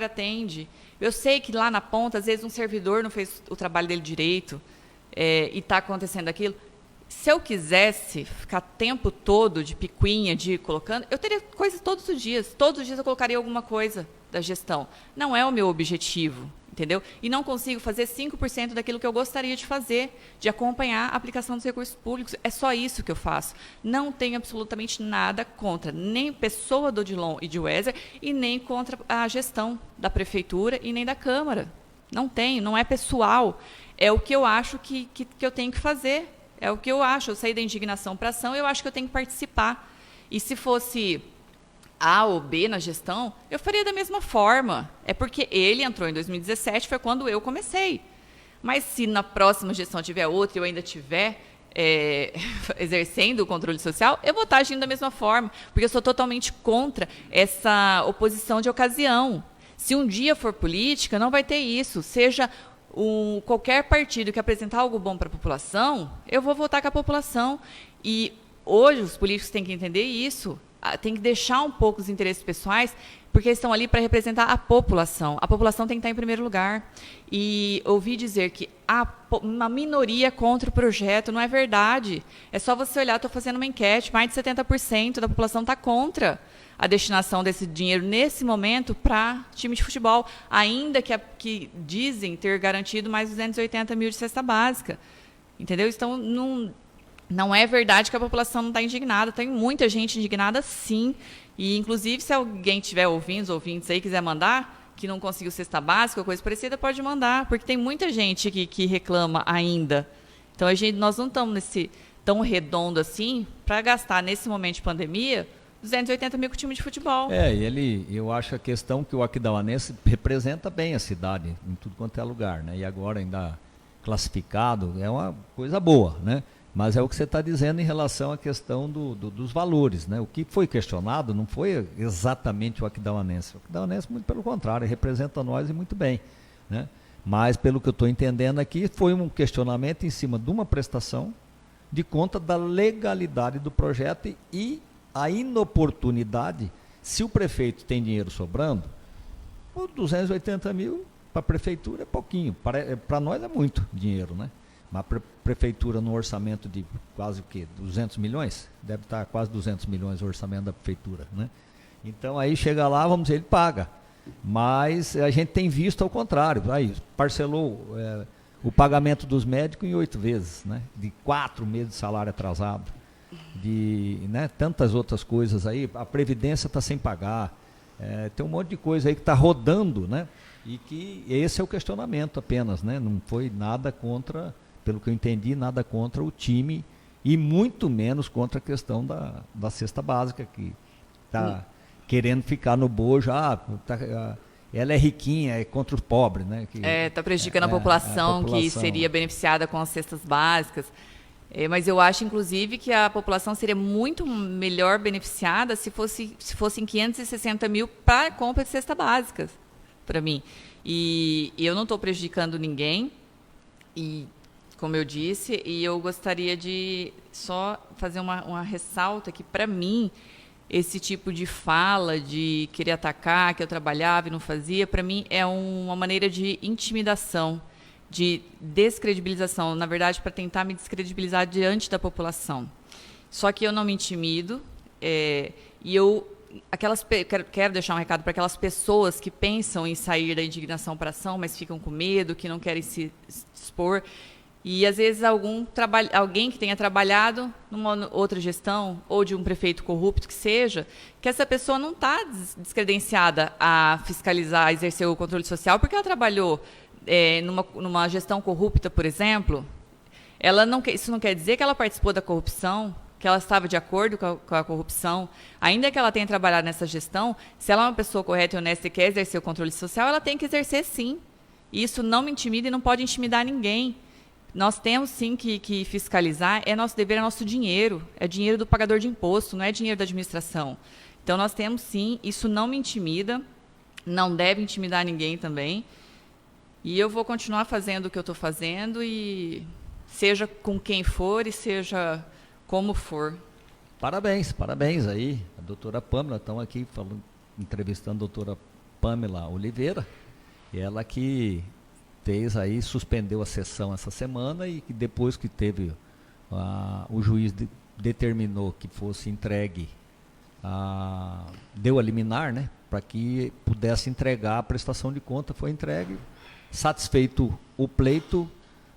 atende. Eu sei que lá na ponta, às vezes, um servidor não fez o trabalho dele direito e está acontecendo aquilo. Se eu quisesse ficar o tempo todo de picuinha, de ir colocando, eu teria coisas todos os dias. Todos os dias eu colocaria alguma coisa da gestão. Não é o meu objetivo, entendeu? E não consigo fazer 5% daquilo que eu gostaria de fazer, de acompanhar a aplicação dos recursos públicos. É só isso que eu faço. Não tenho absolutamente nada contra nem pessoa do Odilon e de Weser e nem contra a gestão da prefeitura e nem da Câmara. Não tenho, não é pessoal. É o que eu acho que eu tenho que fazer. É o que eu acho. Eu saí da indignação para a ação, eu acho que eu tenho que participar. E se fosse A ou B na gestão, eu faria da mesma forma. É porque ele entrou em 2017, foi quando eu comecei. Mas se na próxima gestão tiver outra e eu ainda tiver exercendo o controle social, eu vou estar agindo da mesma forma, porque eu sou totalmente contra essa oposição de ocasião. Se um dia for política, não vai ter isso. Seja qualquer partido que apresentar algo bom para a população, eu vou votar com a população. E hoje os políticos têm que entender isso. Tem que deixar um pouco os interesses pessoais, porque eles estão ali para representar a população. A população tem que estar em primeiro lugar. E ouvi dizer que uma minoria contra o projeto, não é verdade. É só você olhar, estou fazendo uma enquete, mais de 70% da população está contra a destinação desse dinheiro, nesse momento, para time de futebol, ainda que dizem ter garantido mais 280 mil de cesta básica. Entendeu? Então, não é verdade que a população não está indignada. Tem muita gente indignada, sim. E, inclusive, se alguém tiver ouvindo, os ouvintes aí, quiser mandar, que não conseguiu cesta básica ou coisa parecida, pode mandar, porque tem muita gente que reclama ainda. Então, nós não estamos nesse tão redondo assim para gastar, nesse momento de pandemia, 280 mil com o time de futebol. Eu acho a questão que o Aquidauanense representa bem a cidade, em tudo quanto é lugar, né? E agora ainda classificado, é uma coisa boa, né? Mas é o que você está dizendo em relação à questão dos valores, né? O que foi questionado não foi exatamente o Aquidauanense. O Aquidauanense, muito pelo contrário, representa nós e muito bem, né? Mas, pelo que eu estou entendendo aqui, foi um questionamento em cima de uma prestação de conta da legalidade do projeto e a inoportunidade. Se o prefeito tem dinheiro sobrando, 280 mil para a prefeitura é pouquinho, para nós é muito dinheiro, né? Mas a prefeitura no orçamento de quase 200 milhões, deve estar quase 200 milhões o orçamento da prefeitura, né? Então aí chega lá, vamos dizer, ele paga, mas a gente tem visto ao contrário, aí parcelou o pagamento dos médicos em 8 vezes, né? De 4 meses de salário atrasado, né, tantas outras coisas aí, a previdência está sem pagar, tem um monte de coisa aí que está rodando, né? E que esse é o questionamento apenas, né? Não foi nada contra, pelo que eu entendi, nada contra o time e muito menos contra a questão da cesta básica, que está querendo ficar no bojo, ela é riquinha, é contra os pobres, né? Está prejudicando a população que seria beneficiada com as cestas básicas. Mas eu acho, inclusive, que a população seria muito melhor beneficiada se fossem 560 mil para a compra de cesta básicas, para mim. E eu não estou prejudicando ninguém, e, como eu disse, e eu gostaria de só fazer uma ressalta que, para mim, esse tipo de fala, de querer atacar, que eu trabalhava e não fazia, para mim é uma maneira de intimidação, de descredibilização, na verdade, para tentar me descredibilizar diante da população. Só que eu não me intimido, e quero deixar um recado para aquelas pessoas que pensam em sair da indignação para a ação, mas ficam com medo, que não querem se expor. E, às vezes, alguém que tenha trabalhado numa outra gestão, ou de um prefeito corrupto que seja, que essa pessoa não está descredenciada a fiscalizar, a exercer o controle social, porque ela trabalhou numa gestão corrupta, por exemplo. Isso não quer dizer que ela participou da corrupção, que ela estava de acordo com a corrupção. Ainda que ela tenha trabalhado nessa gestão, se ela é uma pessoa correta e honesta e quer exercer o controle social, ela tem que exercer, sim. E isso não me intimida e não pode intimidar ninguém. Nós temos, sim, que fiscalizar, é nosso dever, é nosso dinheiro, é dinheiro do pagador de imposto, não é dinheiro da administração. Então, nós temos, sim, isso não me intimida, não deve intimidar ninguém também, e eu vou continuar fazendo o que eu estou fazendo, e seja com quem for e seja como for. Parabéns aí, a doutora Pâmela, estamos aqui entrevistando a doutora Pâmela Oliveira, e ela que suspendeu a sessão essa semana e que depois que teve o juiz determinou que fosse entregue, deu a liminar, né, para que pudesse entregar a prestação de conta, foi entregue, satisfeito o pleito,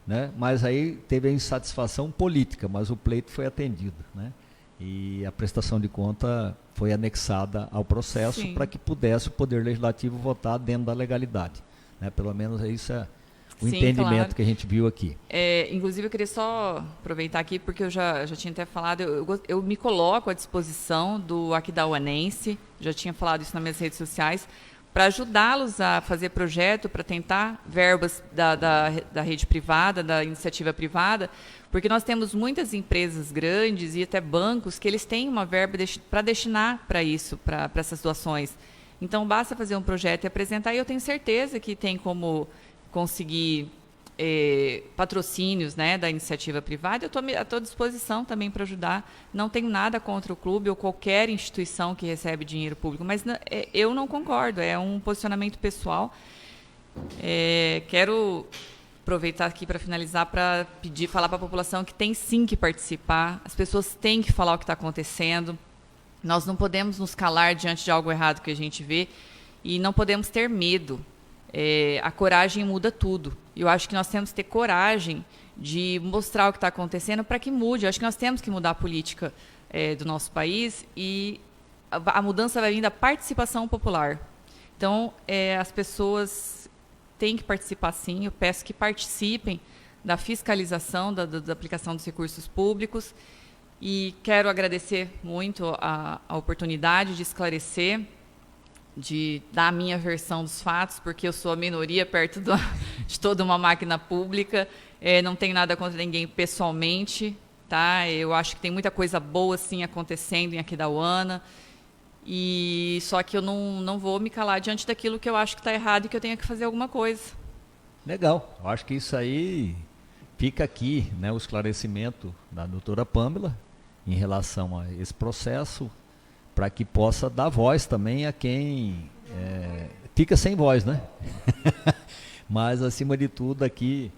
né, mas aí teve a insatisfação política, mas o pleito foi atendido, né, e a prestação de conta foi anexada ao processo para que pudesse o Poder Legislativo votar dentro da legalidade. Né, pelo menos isso é o entendimento, claro, que a gente viu aqui. Inclusive, eu queria só aproveitar aqui, porque eu já tinha até falado, eu me coloco à disposição do aquidauanense, já tinha falado isso nas minhas redes sociais, para ajudá-los a fazer projeto, para tentar verbas da rede privada, da iniciativa privada, porque nós temos muitas empresas grandes e até bancos que eles têm uma verba para destinar para isso, para essas doações. Então, basta fazer um projeto e apresentar, e eu tenho certeza que tem como conseguir patrocínios, né, da iniciativa privada. Eu estou à tua disposição também para ajudar. Não tenho nada contra o clube ou qualquer instituição que recebe dinheiro público, mas eu não concordo, é um posicionamento pessoal. Quero aproveitar aqui para finalizar, para falar para a população que tem sim que participar, as pessoas têm que falar o que está acontecendo. Nós não podemos nos calar diante de algo errado que a gente vê e não podemos ter medo. A coragem muda tudo. Eu acho que nós temos que ter coragem de mostrar o que está acontecendo para que mude. Eu acho que nós temos que mudar a política do nosso país e a mudança vai vir da participação popular. Então, as pessoas têm que participar sim. Eu peço que participem da fiscalização, da aplicação dos recursos públicos. E quero agradecer muito a oportunidade de esclarecer, de dar a minha versão dos fatos, porque eu sou a minoria perto de toda uma máquina pública. Não tenho nada contra ninguém pessoalmente, tá? Eu acho que tem muita coisa boa sim acontecendo em Aquidauana, e só que eu não vou me calar diante daquilo que eu acho que está errado e que eu tenho que fazer alguma coisa. Legal, eu acho que isso aí fica aqui, né, o esclarecimento da doutora Pâmela em relação a esse processo, para que possa dar voz também a quem fica sem voz, né? Mas, acima de tudo, aqui,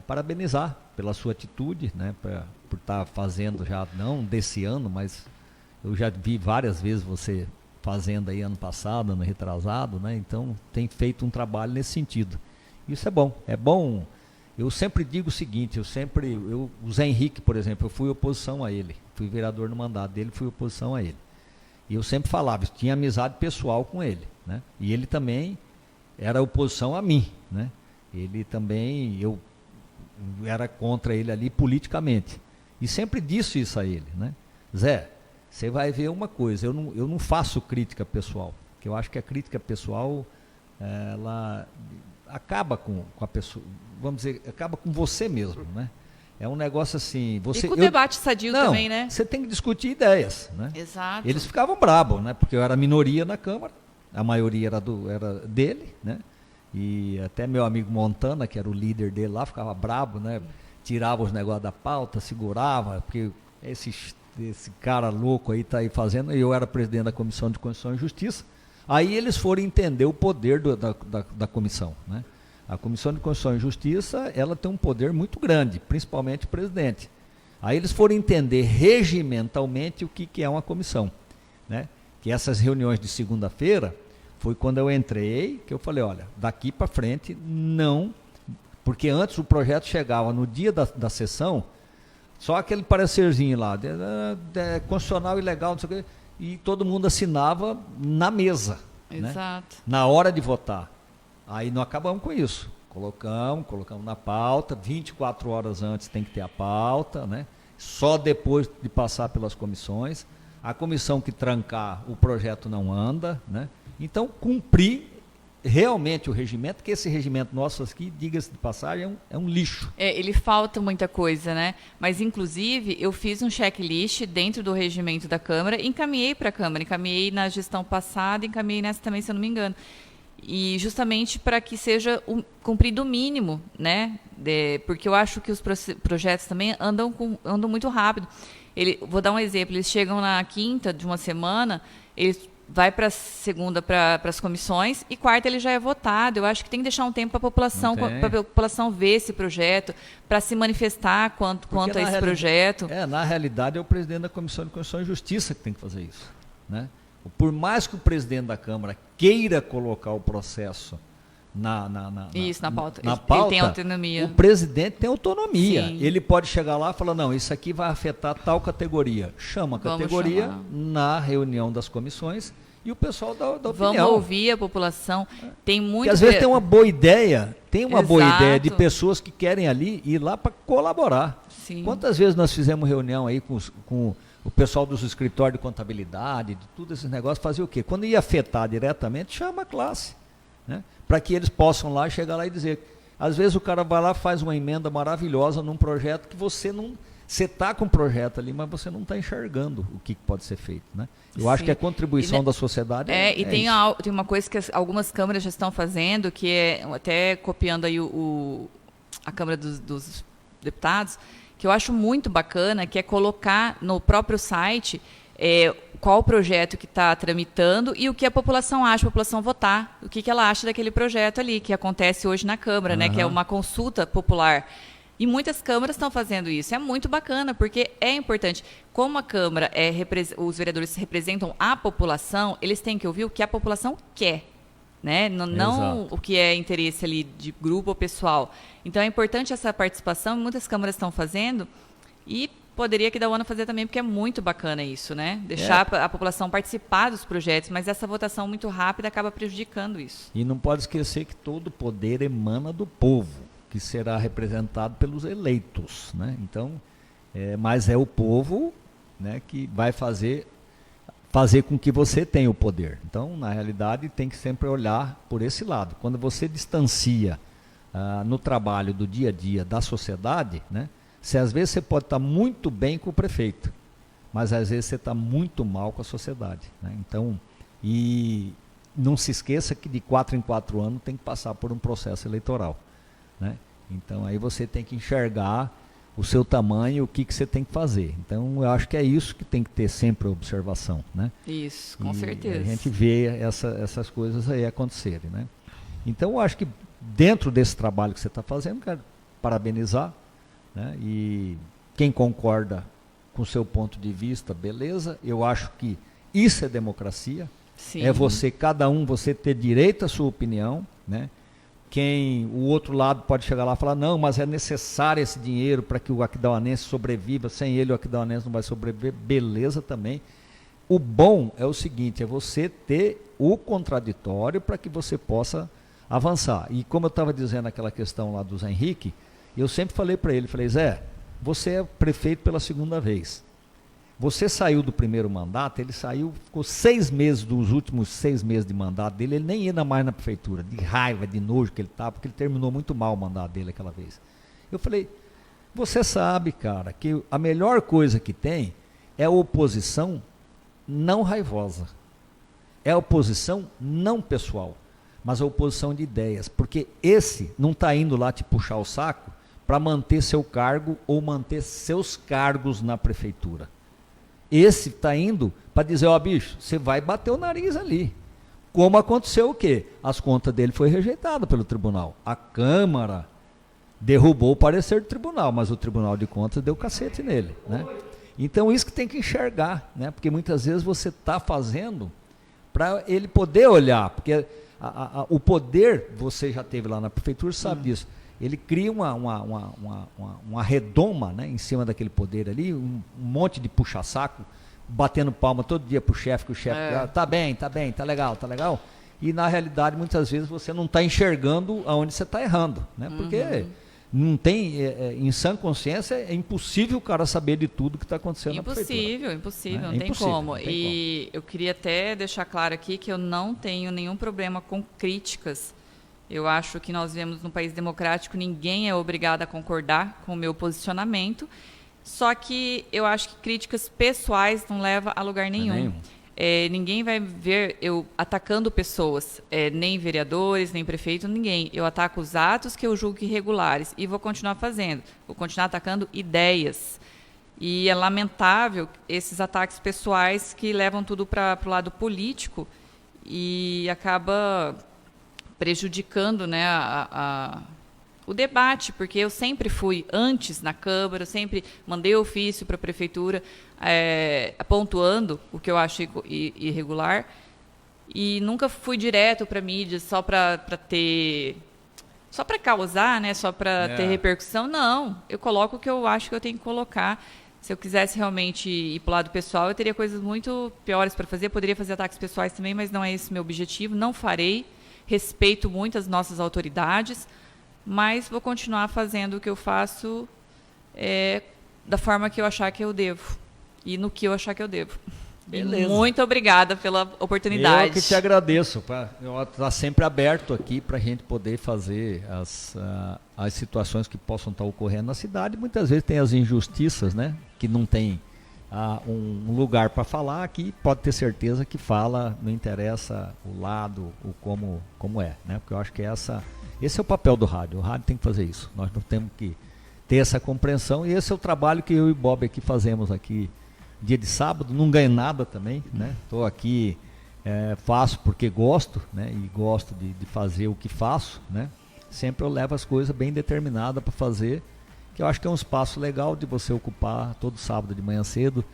parabenizar pela sua atitude, né? Por estar fazendo já, não desse ano, mas eu já vi várias vezes você fazendo aí ano passado, ano retrasado, né? Então, tem feito um trabalho nesse sentido. Isso é bom, é bom. Eu sempre digo o seguinte, o Zé Henrique, por exemplo, eu fui oposição a ele, fui vereador no mandato dele, fui oposição a ele. E eu sempre falava, eu tinha amizade pessoal com ele, né? E ele também era oposição a mim, né? Ele também, eu era contra ele ali politicamente. E sempre disse isso a ele, né? Zé, você vai ver uma coisa, eu não faço crítica pessoal, porque eu acho que a crítica pessoal, ela acaba com a pessoa, vamos dizer, acaba com você mesmo, né? É um negócio assim... E com o debate sadio também, né? Você tem que discutir ideias, né? Exato. Eles ficavam bravos, né? Porque eu era minoria na Câmara, a maioria era dele, né? E até meu amigo Montana, que era o líder dele lá, ficava bravo, né? Tirava os negócios da pauta, segurava, porque esse cara louco aí tá aí fazendo, e eu era presidente da Comissão de Constituição e Justiça. Aí eles foram entender o poder da comissão, né? A Comissão de Constituição e Justiça, ela tem um poder muito grande, principalmente o presidente. Aí eles foram entender regimentalmente o que é uma comissão, né? Que essas reuniões de segunda-feira foi quando eu entrei, que eu falei, olha, daqui para frente não Porque antes o projeto chegava no dia da sessão, só aquele parecerzinho lá, constitucional e legal, não sei o quê, e todo mundo assinava na mesa, né? Exato. Na hora de votar. Aí não acabamos com isso. Colocamos na pauta, 24 horas antes tem que ter a pauta, né? Só depois de passar pelas comissões. A comissão que trancar, o projeto não anda, né? Então, cumprir realmente o regimento, que esse regimento nosso aqui, diga-se de passagem, é um lixo. Ele falta muita coisa, né? Mas, inclusive, eu fiz um checklist dentro do regimento da Câmara, encaminhei para a Câmara, encaminhei na gestão passada, encaminhei nessa também, se eu não me engano. E justamente para que seja cumprido o mínimo, né? Porque eu acho que os projetos também andam muito rápido. Vou dar um exemplo, eles chegam na quinta de uma semana, eles vai para segunda para as comissões e quarta ele já é votado. Eu acho que tem que deixar um tempo para a população ver esse projeto, para se manifestar quanto a esse projeto. Na realidade é o presidente da Comissão de Constituição e Justiça que tem que fazer isso, né? Por mais que o presidente da Câmara queira colocar o processo na pauta. Ele tem autonomia. O presidente tem autonomia. Sim. Ele pode chegar lá e falar, não, isso aqui vai afetar tal categoria. Chama a categoria na reunião das comissões e o pessoal dá opinião. Vamos ouvir a população. Tem muito. Porque às vezes tem uma boa ideia, boa ideia de pessoas que querem ali ir lá para colaborar. Sim. Quantas vezes nós fizemos reunião aí com o pessoal dos escritórios de contabilidade, de tudo esses negócios, fazia o quê? Quando ia afetar diretamente, chama a classe, né? Para que eles possam lá chegar lá e dizer. Às vezes o cara vai lá, faz uma emenda maravilhosa num projeto que você não... Você está com o projeto ali, mas você não está enxergando o que pode ser feito, né? Eu acho que a contribuição da sociedade tem uma coisa que algumas câmaras já estão fazendo, que é, até copiando aí a Câmara dos Deputados, que eu acho muito bacana, que é colocar no próprio site qual o projeto que está tramitando e o que a população acha, a população votar, o que ela acha daquele projeto ali, que acontece hoje na Câmara, né, que é uma consulta popular. E muitas câmaras estão fazendo isso. É muito bacana, porque é importante. Como a Câmara, os vereadores representam a população, eles têm que ouvir o que a população quer, né? Não o que é interesse ali de grupo ou pessoal. Então é importante essa participação, muitas câmaras estão fazendo, e poderia que da UANA fazer também, porque é muito bacana isso, né? Deixar a população participar dos projetos, mas essa votação muito rápida acaba prejudicando isso. E não pode esquecer que todo poder emana do povo, que será representado pelos eleitos, né? Então, mas é o povo, né, que vai fazer com que você tenha o poder. Então, na realidade, tem que sempre olhar por esse lado. Quando você distancia no trabalho do dia a dia da sociedade, né, às vezes você pode estar muito bem com o prefeito, mas às vezes você está muito mal com a sociedade, né? Então, e não se esqueça que de 4 em 4 anos tem que passar por um processo eleitoral, né? Então aí você tem que enxergar o seu tamanho, o que você tem que fazer. Então eu acho que é isso que tem que ter sempre a observação, né? Isso, com certeza. A gente vê essas coisas aí acontecerem, né? Então eu acho que dentro desse trabalho que você está fazendo, quero parabenizar, né? E quem concorda com o seu ponto de vista, beleza. Eu acho que isso é democracia. Sim. É você ter direito à sua opinião, né? O outro lado pode chegar lá e falar, não, mas é necessário esse dinheiro para que o aquidauanense sobreviva, sem ele o aquidauanense não vai sobreviver, beleza também. O bom é o seguinte, é você ter o contraditório para que você possa avançar. E como eu estava dizendo naquela questão lá do Zé Henrique, eu sempre falei para ele, Zé, você é prefeito pela segunda vez. Você saiu do primeiro mandato, ele saiu, ficou 6 meses dos últimos 6 meses de mandato dele, ele nem ia mais na prefeitura, de raiva, de nojo que ele estava, porque ele terminou muito mal o mandato dele aquela vez. Eu falei, você sabe, cara, que a melhor coisa que tem é a oposição não raivosa. É a oposição não pessoal, mas a oposição de ideias, porque esse não está indo lá te puxar o saco para manter seu cargo ou manter seus cargos na prefeitura. Esse está indo para dizer, bicho, você vai bater o nariz ali. Como aconteceu o quê? As contas dele foi rejeitada pelo tribunal. A Câmara derrubou o parecer do tribunal, mas o Tribunal de Contas deu cacete nele, né? Então isso que tem que enxergar, né? Porque muitas vezes você está fazendo para ele poder olhar, porque o poder você já teve lá na prefeitura, sabe disso. ele cria uma redoma, né, em cima daquele poder ali, um monte de puxa-saco, batendo palma todo dia pro chefe, que o chefe tá bem, tá legal. E na realidade, muitas vezes, você não está enxergando aonde você está errando, né? Porque não tem, em sã consciência, é impossível o cara saber de tudo que está acontecendo na prefeitura. Impossível, Né? não tem como. E eu queria até deixar claro aqui que eu não tenho nenhum problema com críticas. Eu acho que nós vivemos num país democrático, ninguém é obrigado a concordar com o meu posicionamento, só que eu acho que críticas pessoais não levam a lugar nenhum. Ninguém vai ver eu atacando pessoas, nem vereadores, nem prefeito, ninguém. Eu ataco os atos que eu julgo irregulares e vou continuar fazendo. Vou continuar atacando ideias. E é lamentável esses ataques pessoais que levam tudo para o lado político e acaba prejudicando, né, o debate, porque eu sempre fui antes na Câmara, eu sempre mandei ofício para a Prefeitura, pontuando o que eu acho irregular, e nunca fui direto para a mídia só para causar, né, só para ter repercussão. Não, eu coloco o que eu acho que eu tenho que colocar. Se eu quisesse realmente ir para o lado pessoal, eu teria coisas muito piores para fazer, eu poderia fazer ataques pessoais também, mas não é esse o meu objetivo, não farei. Respeito muito as nossas autoridades, mas vou continuar fazendo o que eu faço da forma que eu achar que eu devo e no que eu achar que eu devo. Beleza. Muito obrigada pela oportunidade. Eu que te agradeço. Está sempre aberto aqui para a gente poder fazer as situações que possam estar ocorrendo na cidade. Muitas vezes tem as injustiças, né, que não tem um lugar para falar. Aqui pode ter certeza que fala, não interessa o lado, o como é, né? Porque eu acho que esse é o papel do rádio. O rádio tem que fazer isso. Nós não temos que ter essa compreensão, e esse é o trabalho que eu e Bob aqui fazemos aqui dia de sábado. Não ganho nada também, né? Estou aqui, faço porque gosto, né? E gosto de fazer o que faço, né? Sempre eu levo as coisas bem determinadas para fazer, que eu acho que é um espaço legal de você ocupar todo sábado de manhã cedo,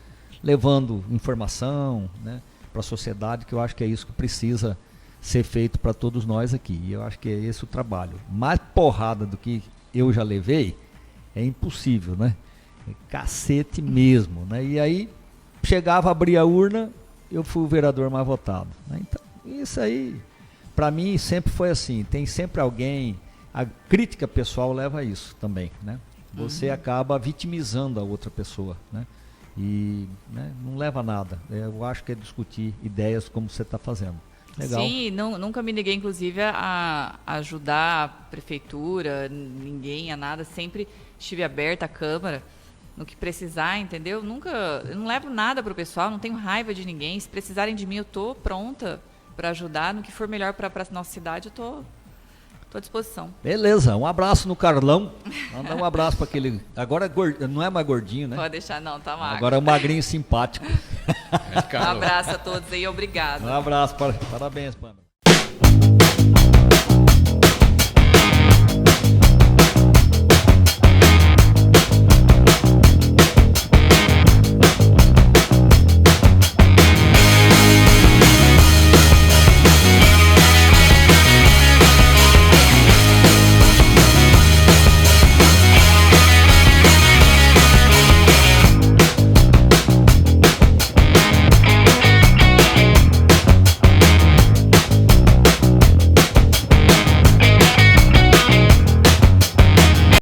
levando informação, né, para a sociedade, que eu acho que é isso que precisa ser feito para todos nós aqui. E eu acho que é esse o trabalho. Mais porrada do que eu já levei é impossível, né? É cacete mesmo, né? E aí chegava, abria a urna, eu fui o vereador mais votado, né? Então, isso aí, para mim, sempre foi assim. Tem sempre alguém, a crítica pessoal leva a isso também, né? Você acaba vitimizando a outra pessoa, né? E, né, não leva a nada. Eu acho que é discutir ideias como você está fazendo. Legal. Sim, nunca me neguei, inclusive, a ajudar a prefeitura, ninguém, a nada. Sempre estive aberta à Câmara, no que precisar, entendeu? Eu não levo nada para o pessoal, não tenho raiva de ninguém. Se precisarem de mim, eu estou pronta para ajudar. No que for melhor para a nossa cidade, eu estou à disposição. Beleza, um abraço no Carlão. Manda um abraço para aquele. Agora não é mais gordinho, né? Pode deixar, não, tá magro. Agora é um magrinho simpático. Um abraço a todos aí, obrigado. Um abraço, parabéns, Pamela.